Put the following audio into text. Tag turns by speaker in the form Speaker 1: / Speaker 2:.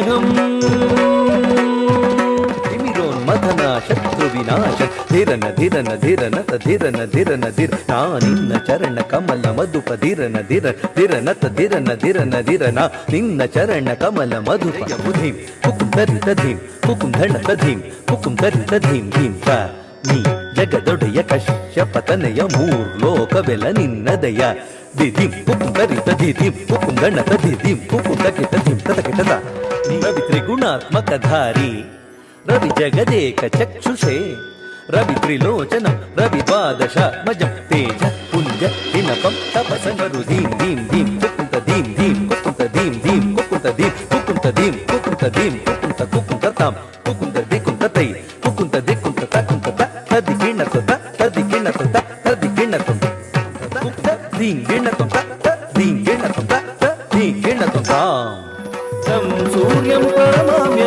Speaker 1: ధన్యేహం తిమిరోన్మథన శత్రు వినాశ ధిరన ధిరన ధిరన ధిరన ధిరన ధిర నా నిన్న చరణ కమల మధుప ధిరన ధిర ధిరన ధిరన ధిరన ధిరన నిన్న చరణ కమల మధుప బుధిం పుకుం ధరిత ధీం పుకుం ధణత ధీం పుకుం ధరిత ధీం ధీం చ నీ జగదొడయ కశ్యపతనయ మూర్లోక వెల నిన్నదయ దిధిం పుకుం ధరిత దిధిం పుకుం ధణత దిధిం పుకుం తకిట ధిం తకిట రవి త్రిగుణాత్మక ధారి రవి జగదేక చక్షుషే రవి త్రిలోచనం రవి ద్వాదశాత్మజం తేజ పుంజ దినపం తపసంగరు ధీం ధీం ధీం కుకుంత ధీం ధీం కుకుంత ధీం ధీం కుకుంత ధీం కుకుంత ధీం కుకుంత ధీం కుకుంత కుకుంత తాం కుకుంత దికుంత తై కుకుంత దికుంత తకుంత తది గిణత తది గిణత తది గిణత కుకుంత ధీం గిణత ధీం గిణత ధీం గిణత తాం తం సూర్యం పరమామి